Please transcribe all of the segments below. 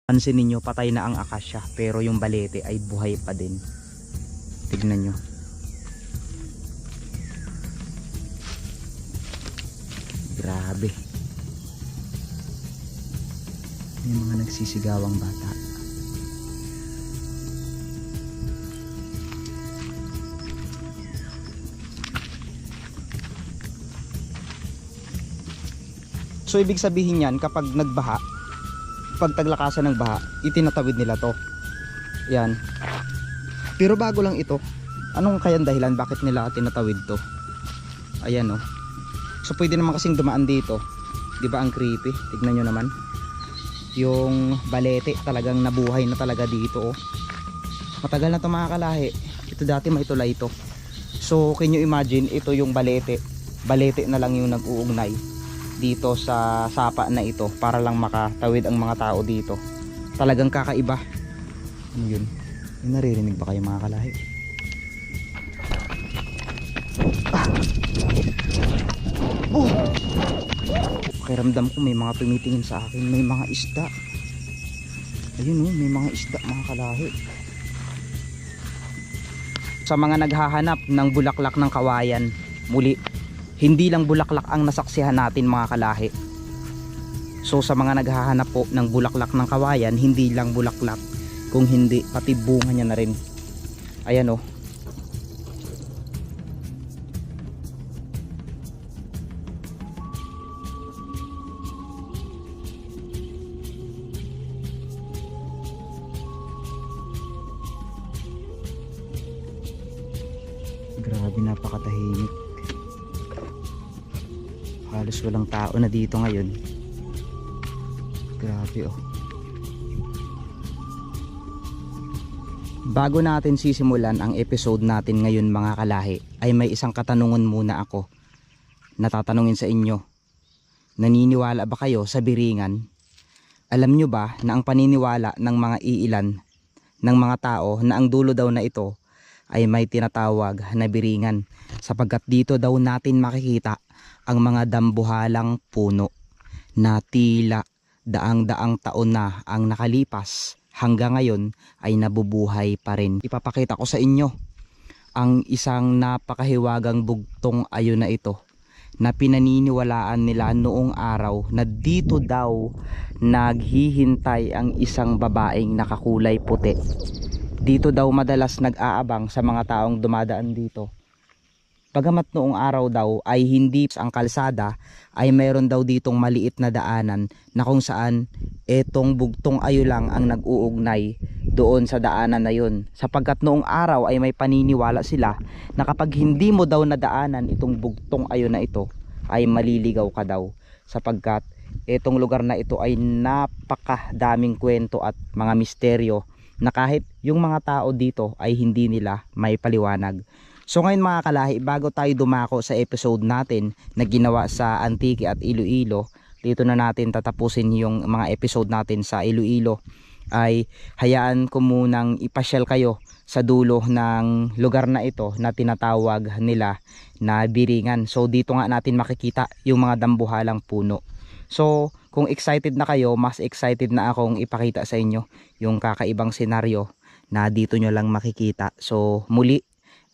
Pansin ninyo, patay na ang akasya pero yung balete ay buhay pa din. Tignan nyo. Grabe. May mga nagsisigawang bata. So ibig sabihin yan, kapag nagbaha, pag taglakasan ng baha, itinatawid nila to. Yan. Pero bago lang ito, anong kayang dahilan bakit nila tinatawid to? Ayan oh. So pwede naman kasing dumaan dito. 'Di ba ang creepy? Tignan nyo naman. Yung balete talagang nabuhay na talaga dito oh. Matagal na to mga kalahi. Ito dati may tulay ito. So can you imagine, ito yung balete. Balete na lang yung nag-uugnay dito sa sapa na ito para lang makatawid ang mga tao dito. Talagang kakaiba. Ano yun? May naririnig ba kayo mga kalahi? Oh! Pakiramdam ko may mga tumitingin sa akin. May mga isda. Ayun oh, may mga isda mga kalahi. Sa mga naghahanap ng bulaklak ng kawayan, muli, hindi lang bulaklak ang nasaksihan natin mga kalahi. So sa mga naghahanap po ng bulaklak ng kawayan, hindi lang bulaklak, kung hindi pati bunga niya na rin. Ayan oh. Grabe, napakatahimik. Halos walang tao na dito ngayon. Grabe oh. Bago natin sisimulan ang episode natin ngayon mga kalahi, ay may isang katanungan muna ako natatanungin sa inyo. Naniniwala ba kayo sa biringan? Alam nyo ba na ang paniniwala ng mga iilan ng mga tao na ang dulo daw na ito ay may tinatawag na biringan, sapagkat dito daw natin makikita ang mga dambuhalang puno na tila daang-daang taon na ang nakalipas, hanggang ngayon ay nabubuhay pa rin. Ipapakita ko sa inyo ang isang napakahiwagang bugtong ayon na ito na pinaniniwalaan nila noong araw na dito daw naghihintay ang isang babaeng nakakulay puti. Dito daw madalas nag-aabang sa mga taong dumadaan dito. Bagamat noong araw daw ay hindi ang kalsada, ay mayroon daw ditong maliit na daanan na kung saan etong bugtong ayo lang ang nag-uugnay doon sa daanan na yun. Sapagkat noong araw ay may paniniwala sila na kapag hindi mo daw nadaanan itong bugtong ayo na ito, ay maliligaw ka daw. Sapagkat etong lugar na ito ay napakadaming kwento at mga misteryo na kahit yung mga tao dito ay hindi nila may paliwanag. So ngayon mga kalahi, bago tayo dumako sa episode natin na ginawa sa Antique at Iloilo, dito na natin tatapusin yung mga episode natin sa Iloilo, ay hayaan ko munang ipasyal kayo sa dulo ng lugar na ito na tinatawag nila na biringan. So dito nga natin makikita yung mga dambuhalang puno. So kung excited na kayo, mas excited na akong ipakita sa inyo yung kakaibang senaryo na dito nyo lang makikita. So muli,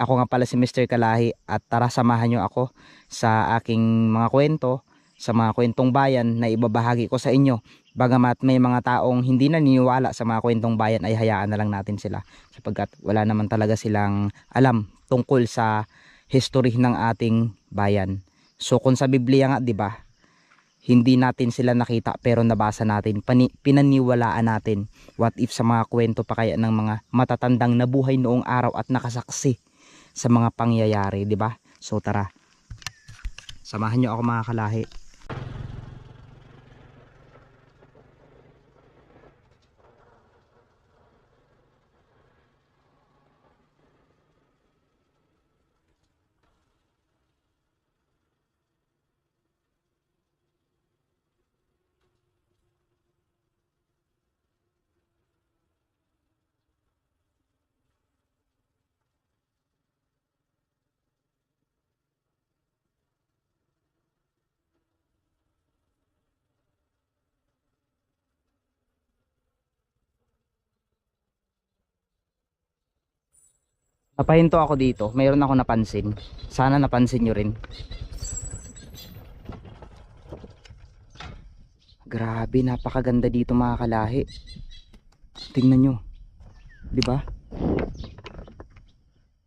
ako nga pala si Mr. Kalahi, at tara samahan nyo ako sa aking mga kwento, sa mga kwentong bayan na ibabahagi ko sa inyo. Bagamat may mga taong hindi naniniwala sa mga kwentong bayan, ay hayaan na lang natin sila, sapagkat wala naman talaga silang alam tungkol sa history ng ating bayan. So kung sa Biblia nga, 'di ba? Hindi natin sila nakita pero nabasa natin, pinaniwalaan natin. What if sa mga kwento pa kaya ng mga matatandang nabuhay noong araw at nakasaksi sa mga pangyayari, 'di ba? So tara, samahan niyo ako mga kalahi. Napahinto ako dito. Mayroon ako napansin. Sana napansin nyo rin. Grabe, napakaganda dito mga kalahi. Tingnan nyo. Diba?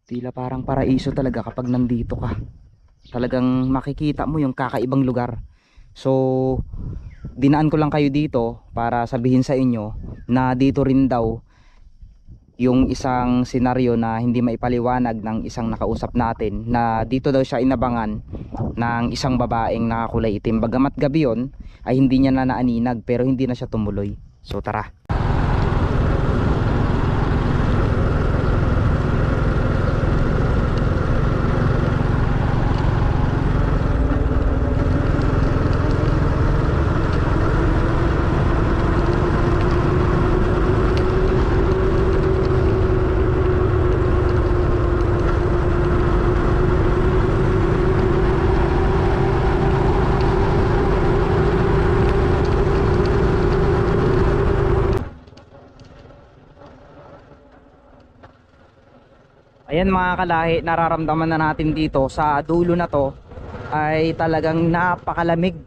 Tila parang paraiso talaga kapag nandito ka. Talagang makikita mo yung kakaibang lugar. So, dinaan ko lang kayo dito para sabihin sa inyo na dito rin daw yung isang senaryo na hindi maipaliwanag ng isang nakausap natin, na dito daw siya inabangan ng isang babaeng nakakulay itim. Bagamat gabi yon ay hindi niya na naaninag, pero hindi na siya tumuloy. So tara. Ayan mga kalahi, nararamdaman na natin dito sa dulo na to ay talagang napakalamig.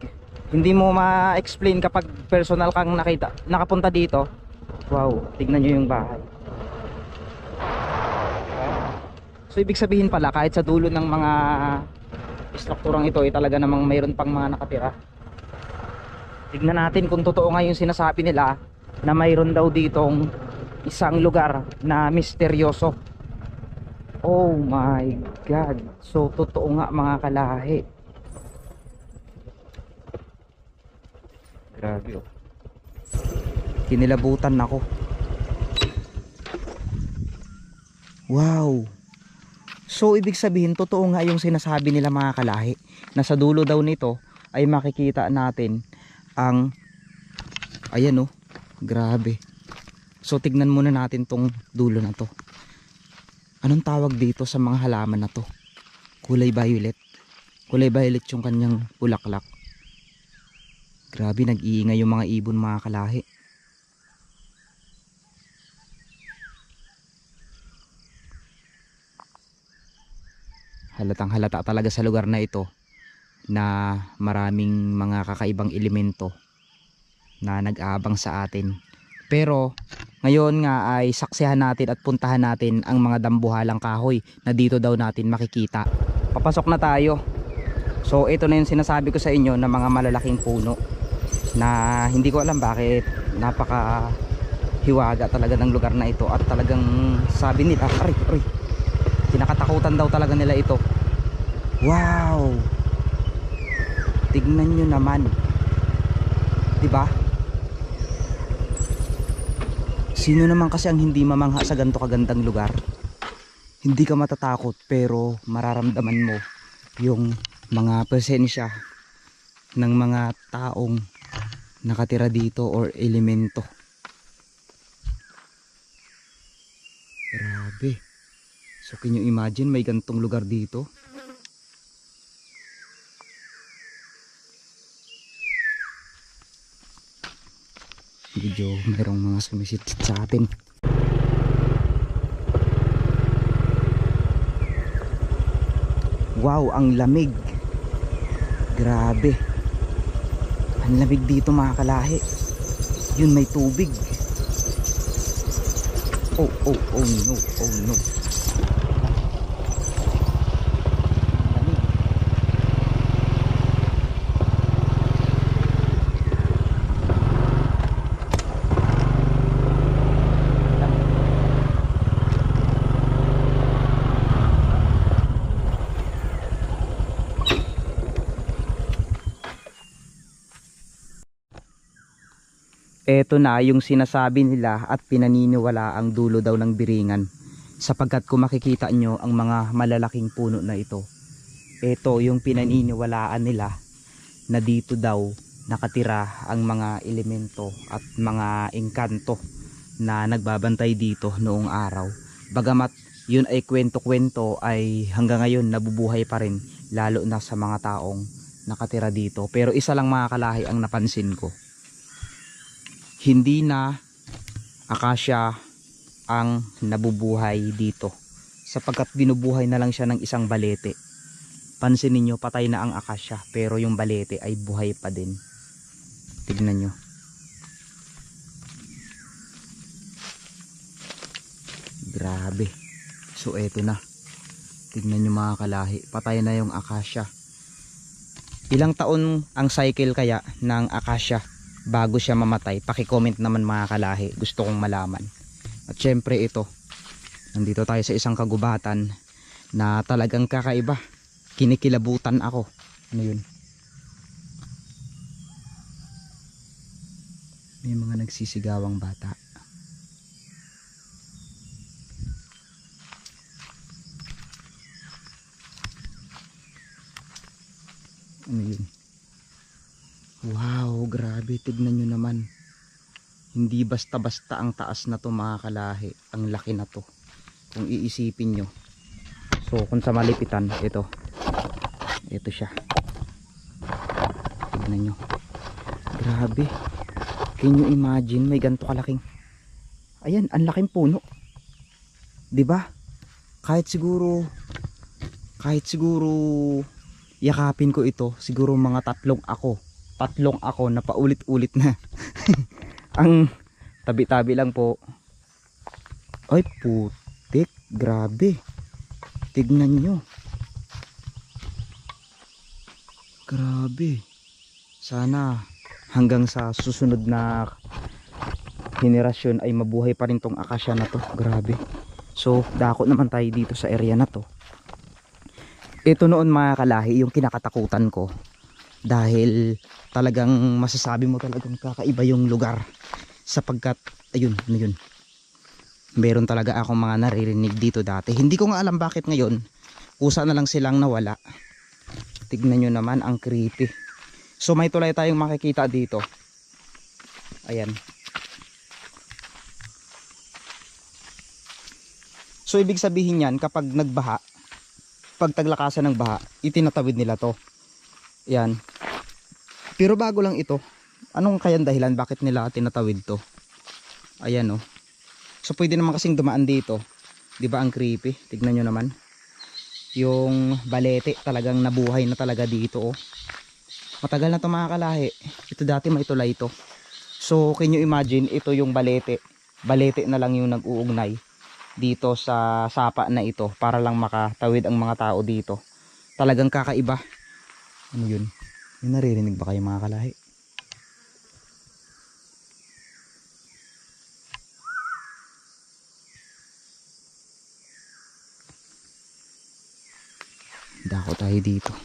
Hindi mo ma-explain kapag personal kang nakapunta dito. Wow, tignan nyo yung bahay. So ibig sabihin pala, kahit sa dulo ng mga strukturang ito ay talaga namang mayroon pang mga nakatira. Tignan natin kung totoo nga yung sinasabi nila na mayroon daw ditong isang lugar na misteryoso. Oh my God. So totoo nga mga kalahi. Grabe oh. Kinilabutan ako. Wow. So ibig sabihin totoo nga yung sinasabi nila mga kalahi, na sa dulo daw nito ay makikita natin ang, ayan oh. Grabe. So tignan muna natin tong dulo na to. Anong tawag dito sa mga halaman na to? Kulay violet. Kulay violet yung kanyang bulaklak. Grabe, nag-iingay yung mga ibon mga kalahi. Halatang halata talaga sa lugar na ito na maraming mga kakaibang elemento na nag-aabang sa atin. Pero ngayon nga ay saksihan natin at puntahan natin ang mga dambuhalang kahoy na dito daw natin makikita. Papasok na tayo. So ito na yung sinasabi ko sa inyo na mga malalaking puno na hindi ko alam bakit napaka hiwaga talaga ng lugar na ito. At talagang sabi nila, aray, kinakatakutan daw talaga nila ito. Wow, tignan nyo naman, diba? Sino naman kasi ang hindi mamangha sa ganito kagandang lugar? Hindi ka matatakot pero mararamdaman mo yung mga presensya ng mga taong nakatira dito or elemento. Grabe. So can you imagine may gantong lugar dito? Medyo mayroong mga sumisit sa atin. Wow, ang lamig. Grabe. Ang lamig dito mga kalahi. Yun, may tubig. Oh no, oh no. Eto na yung sinasabi nila at pinaniniwala ang dulo daw ng Biringan, sapagkat kung makikita nyo ang mga malalaking puno na ito, eto yung pinaniniwalaan nila na dito daw nakatira ang mga elemento at mga engkanto na nagbabantay dito noong araw. Bagamat yun ay kwento-kwento, ay hanggang ngayon nabubuhay pa rin, lalo na sa mga taong nakatira dito. Pero isa lang mga kalahi ang napansin ko, hindi na akasya ang nabubuhay dito sapagkat binubuhay na lang siya ng isang balete. Pansin niyo, patay na ang akasya pero yung balete ay buhay pa din. Tignan nyo. Grabe. So eto na. Tignan nyo mga kalahi, patay na yung akasya. Ilang taon ang cycle kaya ng akasya bago siya mamatay? Paki-comment naman mga kalahi, gusto kong malaman. At syempre ito, nandito tayo sa isang kagubatan na talagang kakaiba. Kinikilabutan ako. Ano yun? May mga nagsisigawang bata. Ano yun? Wow, grabe. Tignan nyo naman. Hindi basta-basta ang taas na to mga kalahi. Ang laki na to. Kung iisipin nyo. So kung sa malipitan, ito siya. Tignan nyo. Grabe. Can you imagine may ganito kalaking, ayan, ang laking puno, diba? Kahit siguro yakapin ko ito, siguro mga tatlong ako na paulit-ulit na. Ang tabi-tabi lang po. Ay putik, grabe. Tignan nyo. Grabe. Sana hanggang sa susunod na henerasyon ay mabuhay pa rin tong akasya na to. Grabe. So dako naman tayo dito sa area na to. Ito noon mga kalahi yung kinakatakutan ko. Dahil talagang masasabi mo talagang kakaiba yung lugar. Sapagkat ayun, ano yun, meron talaga akong mga naririnig dito dati. Hindi ko nga alam bakit ngayon kusa na lang silang nawala. Tignan nyo naman, ang creepy. So may tulay tayong makikita dito. Ayan. So ibig sabihin yan, kapag nagbaha, pag taglakasan ng baha, itinatawid nila to. Ayan. Pero bago lang ito, anong kayang dahilan bakit nila tinatawid to? Ayan oh. So pwede naman kasing dumaan dito. 'Di ba ang creepy? Tignan nyo naman. Yung balete talagang nabuhay na talaga dito oh. Matagal na to mga kalahi. Ito dati may tulay ito. So can you imagine, ito yung balete. Balete na lang yung nag-uugnay dito sa sapa na ito para lang makatawid ang mga tao dito. Talagang kakaiba. Ano yun? May naririnig ba kayo mga kalahi? Dako tayo dito.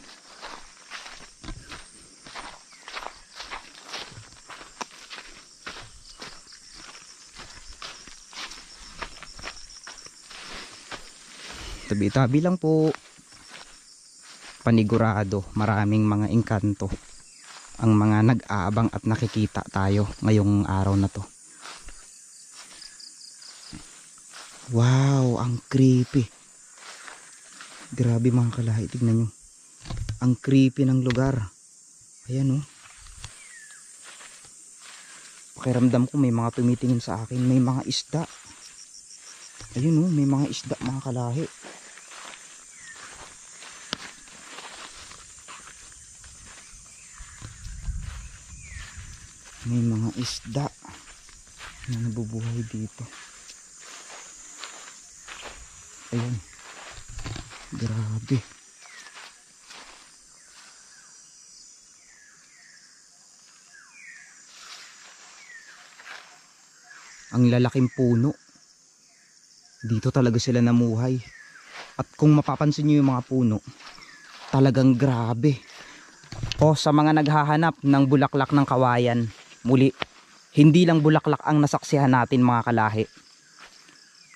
Tabi-tabi lang po. Panigurado, maraming mga engkanto ang mga nag-aabang at nakikita tayo ngayong araw na to. Wow, ang creepy. Grabe mga kalahi, tignan nyo. Ang creepy ng lugar. Ayan oh. Pakiramdam ko may mga tumitingin sa akin. May mga isda. Ayun oh, may mga isda mga kalahi. May mga isda na nabubuhay dito. Ayan. Grabe. Ang lalaking puno. Dito talaga sila namuhay. At kung mapapansin nyo yung mga puno, talagang grabe. O sa mga naghahanap ng bulaklak ng kawayan, muli, hindi lang bulaklak ang nasaksihan natin mga kalahi.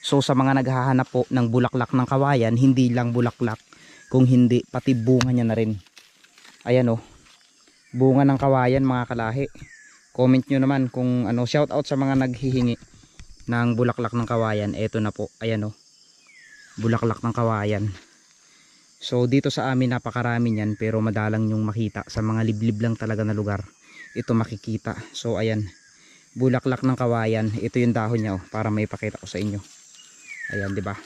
So sa mga naghahanap po ng bulaklak ng kawayan, hindi lang bulaklak, kung hindi pati bunga niya na rin. Ayan oh, bunga ng kawayan mga kalahi. Comment nyo naman kung ano, shout out sa mga naghihingi ng bulaklak ng kawayan. Eto na po, ayan oh, bulaklak ng kawayan. So dito sa amin napakarami niyan, pero madalang yung makita. Sa mga liblib lang talaga na lugar ito makikita. So ayan, bulaklak ng kawayan. Ito yung dahon niya oh, para may pakita ko sa inyo. Ayan, di ba?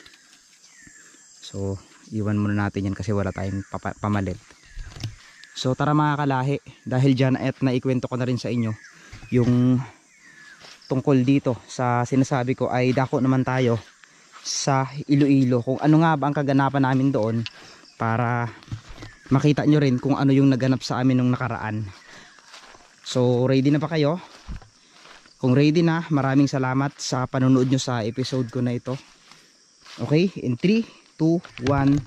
So iwan muna natin yan kasi wala tayong pamalit. So tara mga kalahi, dahil dyan at naikwento ko na rin sa inyo yung tungkol dito sa sinasabi ko, ay dako naman tayo sa Iloilo kung ano nga ba ang kaganapan namin doon, para makita nyo rin kung ano yung naganap sa amin nung nakaraan. So ready na pa kayo? Kung ready na, maraming salamat sa panonood nyo sa episode ko na ito. Okay, in 3, 2, 1